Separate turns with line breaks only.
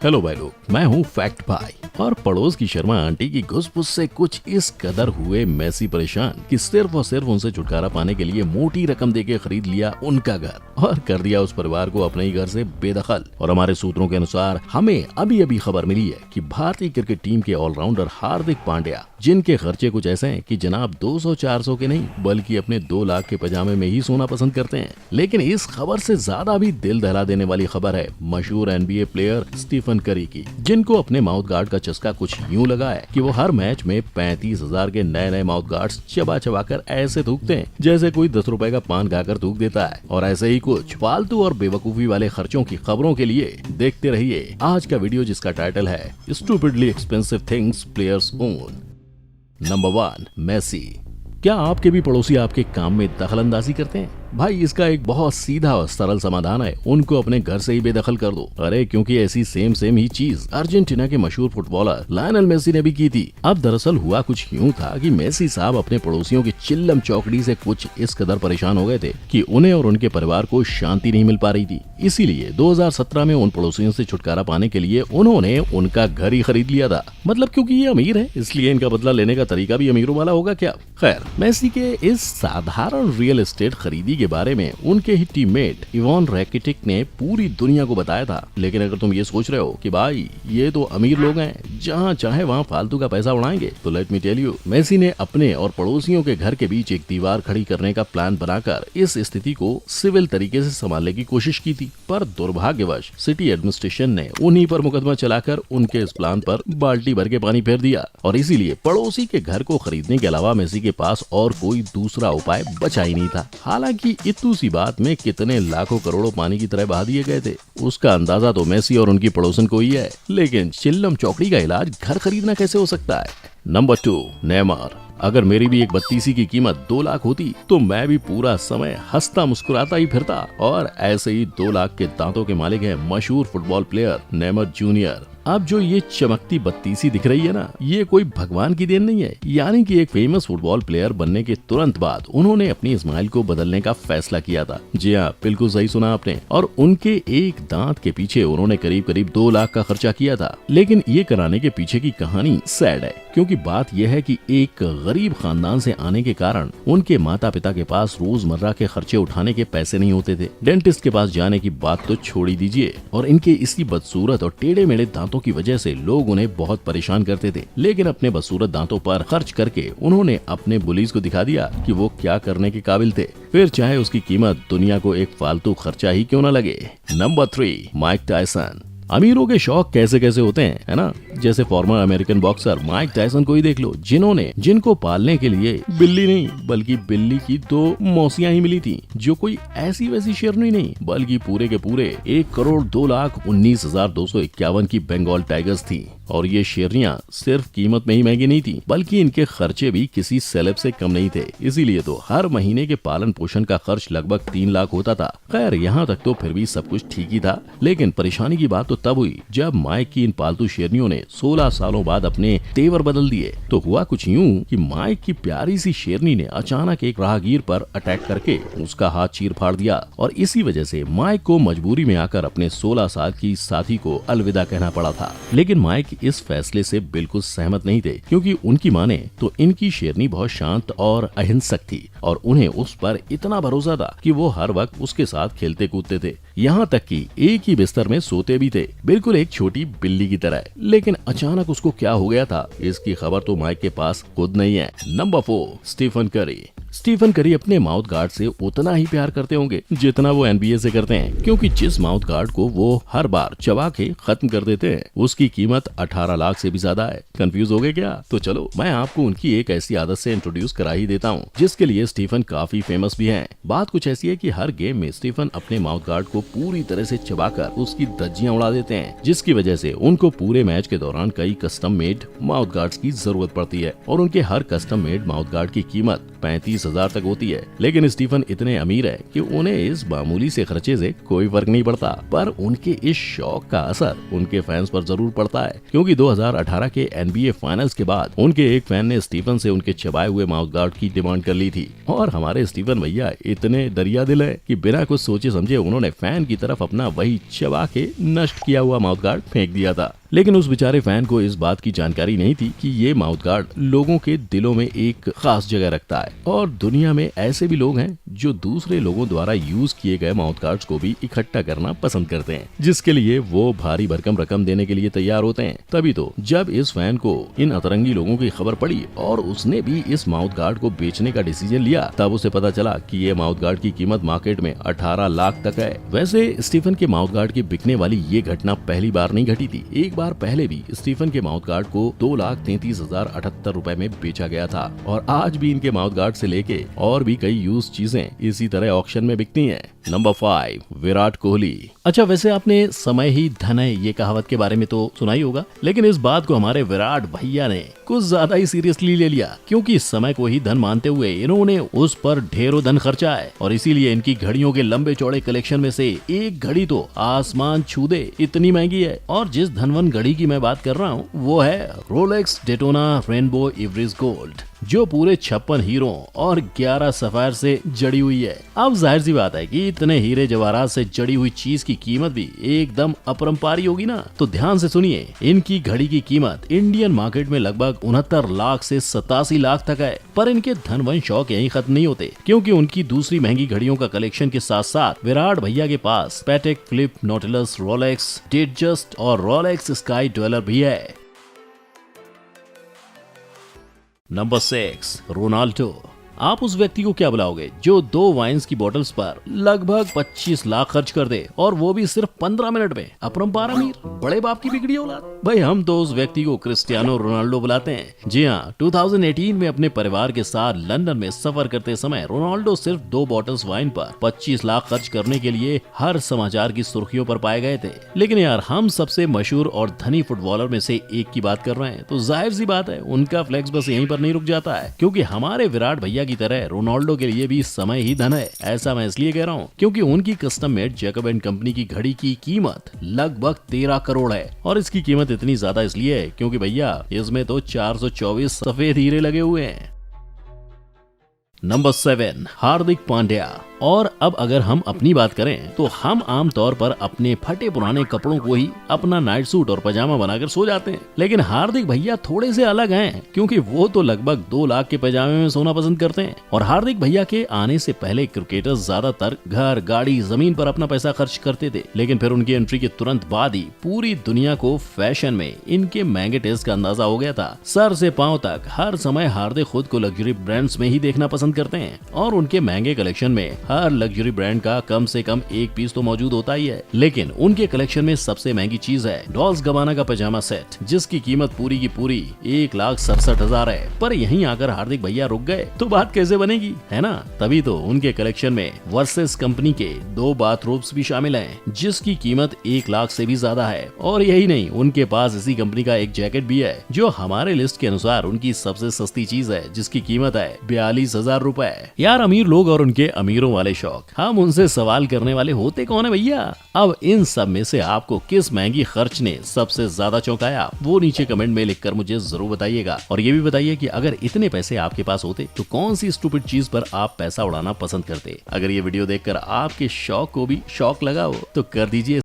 Hello भाई लोग, मैं हूँ फैक्ट भाई। और पड़ोस की शर्मा आंटी की घुसपुस से कुछ इस कदर हुए मेसी परेशान कि सिर्फ और सिर्फ उनसे छुटकारा पाने के लिए मोटी रकम देके खरीद लिया उनका घर और कर दिया उस परिवार को अपने ही घर से बेदखल। और हमारे सूत्रों के अनुसार हमें अभी अभी खबर मिली है कि भारतीय क्रिकेट टीम के ऑलराउंडर हार्दिक पांड्या, जिनके खर्चे कुछ ऐसे हैं कि जनाब 200-400 के नहीं बल्कि अपने 2 लाख के पजामे में ही सोना पसंद करते हैं। लेकिन इस खबर से ज्यादा भी दिल दहला देने वाली खबर है मशहूर NBA प्लेयर स्टीफन करी की, जिनको अपने माउथ गार्ड का चस्का कुछ यूं लगा है कि वो हर मैच में 35,000 के नए माउथ गार्ड्स चबा चबा कर ऐसे थूकते हैं जैसे कोई 10 रुपए का पान खाकर थूक देता है। और ऐसे ही कुछ फालतू और बेवकूफी वाले खर्चों की खबरों के लिए देखते रहिए आज का वीडियो, जिसका टाइटल है stupidly expensive things players own. Number 1, Messi. क्या आपके भी पड़ोसी आपके काम में दखल अंदाजी करते हैं? भाई इसका एक बहुत सीधा और सरल समाधान है, उनको अपने घर से ही बेदखल कर दो। अरे क्योंकि ऐसी सेम ही चीज अर्जेंटीना के मशहूर फुटबॉलर लायनल मेसी ने भी की थी। अब दरअसल हुआ कुछ यूं था कि मेसी साहब अपने पड़ोसियों की चिल्लम चौकड़ी से कुछ इस कदर परेशान हो गए थे कि उन्हें और उनके परिवार को शांति नहीं मिल पा रही थी। इसीलिए 2017 में उन पड़ोसियों से छुटकारा पाने के लिए उन्होंने उनका घर ही खरीद लिया था। मतलब क्योंकि ये अमीर है इसलिए इनका बदला लेने का तरीका भी अमीरों वाला होगा क्या? खैर, मेसी के इस साधारण रियल एस्टेट खरीदी के बारे में उनके ही टीममेट इवान रैकिटिक ने पूरी दुनिया को बताया था। लेकिन अगर तुम ये सोच रहे हो कि भाई ये तो अमीर लोग हैं, जहाँ चाहे वहाँ फालतू का पैसा उड़ाएंगे, तो let me tell you, Messi ने अपने और पड़ोसियों के घर के बीच एक दीवार खड़ी करने का प्लान बनाकर इस स्थिति को सिविल तरीके से संभालने की कोशिश की थी। पर दुर्भाग्यवश सिटी एडमिनिस्ट्रेशन ने उन्हीं पर मुकदमा चलाकर उनके इस प्लान पर बाल्टी भर के पानी फेर दिया और इसीलिए पड़ोसी के घर को खरीदने के अलावा मेसी के पास और कोई दूसरा उपाय बचा ही नहीं था। हालांकि इतनी सी बात में कितने लाखों करोड़ों पानी की तरह बहा दिए गए थे उसका अंदाजा तो मेसी और उनकी पड़ोसन को ही है। लेकिन चिल्लम चौकड़ी का इलाज घर खरीदना कैसे हो सकता है? Number 2, Neymar. अगर मेरी भी एक बत्तीसी की कीमत 2 लाख होती तो मैं भी पूरा समय हंसता मुस्कुराता ही फिरता। और ऐसे ही 2 लाख के दांतों के मालिक है मशहूर फुटबॉल प्लेयर नेमार जूनियर। अब जो ये चमकती बत्तीसी दिख रही है ना, ये कोई भगवान की देन नहीं है। यानी कि एक फेमस फुटबॉल प्लेयर बनने के तुरंत बाद उन्होंने अपनी स्माइल को बदलने का फैसला किया था। जी हाँ, बिल्कुल सही सुना आपने। और उनके एक दांत के पीछे उन्होंने करीब 2 लाख का खर्चा किया था। लेकिन ये कराने के पीछे की कहानी सैड है, क्योंकि बात यह है कि एक गरीब खानदान से आने के कारण उनके माता पिता के पास रोजमर्रा के खर्चे उठाने के पैसे नहीं होते थे। डेंटिस्ट के पास जाने की बात तो छोड़ ही दीजिए। और इनके इसी बदसूरत और टेढ़े मेढ़े दांतों की वजह से लोग उन्हें बहुत परेशान करते थे। लेकिन अपने बदसूरत दांतों पर खर्च करके उन्होंने अपने बुलीज को दिखा दिया कि वो क्या करने के काबिल थे, फिर चाहे उसकी कीमत दुनिया को एक फालतू खर्चा ही क्यों न लगे। Number 3, Mike Tyson. अमीरों के शौक कैसे कैसे होते हैं, है ना? जैसे farmer American boxer Mike Tyson को ही देख लो, जिनको पालने के लिए बिल्ली नहीं बल्कि बिल्ली की 2 मौसियां ही मिली थी, जो कोई ऐसी वैसी शेरनी नहीं बल्कि पूरे के पूरे 1,02,19,251 की बंगाल टाइगर्स थी। और ये शेरनियां सिर्फ कीमत में ही महंगी नहीं थी बल्कि इनके खर्चे भी किसी सेलेब से कम नहीं थे। इसीलिए तो हर महीने के पालन पोषण का खर्च लगभग 3 लाख होता था। खैर, यहाँ तक तो फिर भी सब कुछ ठीक ही था। लेकिन परेशानी की बात तो तब हुई जब माइक की इन पालतू शेरनियों ने 16 सालों बाद अपने तेवर बदल दिए। तो हुआ कुछ यूं कि माइक की प्यारी सी शेरनी ने अचानक एक राहगीर पर अटैक करके उसका हाथ चीर फाड़ दिया और इसी वजह से माइक को मजबूरी में आकर अपने 16 साल की साथी को अलविदा कहना पड़ा था। लेकिन माइक इस फैसले से बिल्कुल सहमत नहीं थे, क्योंकि उनकी माने तो इनकी शेरनी बहुत शांत और अहिंसक थी और उन्हें उस पर इतना भरोसा था कि वो हर वक्त उसके साथ खेलते कूदते थे, यहाँ तक कि एक ही बिस्तर में सोते भी थे, बिल्कुल एक छोटी बिल्ली की तरह। लेकिन अचानक उसको क्या हो गया था, इसकी खबर तो माइक के पास खुद नहीं है। नंबर 4, स्टीफन करी। स्टीफन करी अपने माउथ गार्ड से उतना ही प्यार करते होंगे जितना वो NBA से करते हैं, क्योंकि जिस माउथ गार्ड को वो हर बार चबा के खत्म कर देते हैं उसकी कीमत 18 लाख से भी ज्यादा है। कंफ्यूज हो गए क्या? तो चलो मैं आपको उनकी एक ऐसी आदत से इंट्रोड्यूस करा ही देता हूँ जिसके लिए स्टीफन काफी फेमस भी हैं। बात कुछ ऐसी है कि हर गेम में स्टीफन अपने माउथ गार्ड को पूरी तरह से चबाकर उसकी धज्जियां उड़ा देते हैं, जिसकी वजह से उनको पूरे मैच के दौरान कई कस्टम मेड माउथ गार्ड्स की जरूरत पड़ती है। और उनके हर कस्टम मेड माउथ गार्ड की कीमत 30,000 तक होती है। लेकिन स्टीफन इतने अमीर है कि उन्हें इस मामूली से खर्चे से कोई फर्क नहीं पड़ता, पर उनके इस शौक का असर उनके फैंस पर जरूर पड़ता है, क्योंकि 2018 के NBA फाइनल्स के बाद उनके एक फैन ने स्टीफन से उनके चबाए हुए माउथ गार्ड की डिमांड कर ली थी। और हमारे स्टीफन भैया इतने दरिया दिल है कि बिना कुछ सोचे समझे उन्होंने फैन की तरफ अपना वही चबा के नष्ट किया हुआ माउथ गार्ड फेंक दिया था। लेकिन उस बेचारे फैन को इस बात की जानकारी नहीं थी कि ये माउथ गार्ड लोगों के दिलों में एक खास जगह रखता है, और दुनिया में ऐसे भी लोग हैं जो दूसरे लोगों द्वारा यूज किए गए माउथ गार्ड्स को भी इकट्ठा करना पसंद करते हैं, जिसके लिए वो भारी भरकम रकम देने के लिए तैयार होते हैं। तभी तो जब इस फैन को इन अतरंगी लोगों की खबर पड़ी और उसने भी इस माउथ गार्ड को बेचने का डिसीजन लिया, तब उसे पता चला कि ये माउथ गार्ड की कीमत मार्केट में 18 लाख तक है। वैसे स्टीफन के माउथ गार्ड की बिकने वाली ये घटना पहली बार नहीं घटी थी। एक बार पहले भी स्टीफन के माउथ गार्ड को 2,33,078 रुपए में बेचा गया था, और आज भी इनके माउथ गार्ड से लेके और भी कई यूज चीजें इसी तरह ऑक्शन में बिकती हैं। नंबर 5, विराट कोहली। अच्छा, वैसे आपने समय ही धन है ये कहावत के बारे में तो सुना ही होगा, लेकिन इस बात को हमारे विराट भैया ने कुछ ज्यादा ही सीरियसली ले लिया, क्योंकि समय को ही धन मानते हुए इन्होंने उस पर ढेरों धन खर्चा है, और इसीलिए इनकी घड़ियों के लंबे चौड़े कलेक्शन में से एक घड़ी तो आसमान छू दे इतनी महंगी है। और जिस धनवन घड़ी की मैं बात कर रहा हूँ वो है रोलेक्स डेटोना रेनबो इवरिस गोल्ड, जो पूरे 56 हीरों और 11 सफायर से जड़ी हुई है। अब जाहिर सी बात है कि इतने हीरे जवाहरात से जड़ी हुई चीज की कीमत भी एकदम अपरंपारी होगी ना। तो ध्यान से सुनिए, इनकी घड़ी की कीमत इंडियन मार्केट में लगभग 69 लाख से 87 लाख तक है। पर इनके धनवन शौक यहीं खत्म नहीं होते, क्योंकि उनकी दूसरी महंगी घड़ियों का कलेक्शन के साथ साथ विराट भैया के पास पैटेक फिलिप, नॉटिलस, रोलेक्स, डेटजस्ट और रोलेक्स स्काई ड्वेलर भी है। Number 6, Ronaldo. आप उस व्यक्ति को क्या बुलाओगे जो 2 वाइन्स की बोतल्स पर लगभग 25 लाख खर्च कर दे, और वो भी सिर्फ 15 मिनट में। अपरंपार अमीर, बड़े बाप की बिगड़ी औलाद। भाई, हम तो उस व्यक्ति को क्रिस्टियानो रोनाल्डो बुलाते हैं। जी हाँ, 2018 में अपने परिवार के साथ लंदन में सफर करते समय रोनाल्डो सिर्फ 2 बॉटल्स वाइन पर 25 लाख खर्च करने के लिए हर समाचार की सुर्खियों पर पाए गए थे। लेकिन यार, हम सबसे मशहूर और धनी फुटबॉलर में से एक की बात कर रहे हैं, तो जाहिर सी बात है उनका फ्लेक्स बस यहीं पर नहीं रुक जाता है, क्योंकि हमारे विराट भैया की तरह रोनाल्डो के लिए भी समय ही धन है। ऐसा मैं इसलिए कह रहा हूँ क्योंकि उनकी custom made Jacob and company की घड़ी की कीमत लगभग 13 करोड़ है, और इसकी कीमत इतनी ज्यादा इसलिए है क्योंकि भैया इसमें तो 424 सफेद हीरे लगे हुए हैं। नंबर 7, हार्दिक पांड्या। और अब अगर हम अपनी बात करें तो हम आम तौर पर अपने फटे पुराने कपड़ों को ही अपना नाइट सूट और पजामा बनाकर सो जाते हैं, लेकिन हार्दिक भैया थोड़े से अलग हैं, क्योंकि वो तो लगभग 2 लाख के पजामे में सोना पसंद करते हैं। और हार्दिक भैया के आने से पहले क्रिकेटर्स ज्यादातर घर, गाड़ी, जमीन पर अपना पैसा खर्च करते थे, लेकिन फिर उनकी एंट्री के तुरंत बाद ही पूरी दुनिया को फैशन में इनके महंगे टेस्ट का अंदाजा हो गया था। सर से पांव तक हर समय हार्दिक खुद को लग्जरी ब्रांड्स में ही देखना पसंद करते हैं, और उनके महंगे कलेक्शन में हर लग्जरी ब्रांड का कम से कम एक पीस तो मौजूद होता ही है। लेकिन उनके कलेक्शन में सबसे महंगी चीज है डॉल्स गबाना का पजामा सेट, जिसकी कीमत पूरी की पूरी 1,67,000 है। पर यहीं आकर हार्दिक भैया रुक गए तो बात कैसे बनेगी, है ना? तभी तो उनके कलेक्शन में वर्सेस कंपनी के 2 बाथरोब्स भी शामिल हैं, जिसकी कीमत 1 लाख से भी ज्यादा है। और यही नहीं, उनके पास इसी कंपनी का एक जैकेट भी है, जो हमारे लिस्ट के अनुसार उनकी सबसे सस्ती चीज है, जिसकी कीमत है 42,000 रुपए। यार, अमीर लोग और उनके अमीरों वाले शौक, हम उनसे सवाल करने वाले होते कौन है भैया? अब इन सब में से आपको किस महंगी खर्च ने सबसे ज्यादा चौंकाया, वो नीचे कमेंट में लिखकर मुझे जरूर बताइएगा। और ये भी बताइए कि अगर इतने पैसे आपके पास होते तो कौन सी स्टूपिड चीज पर आप पैसा उड़ाना पसंद करते। अगर ये वीडियो देखकर आपके शौक को भी शौक लगा हो तो कर दीजिए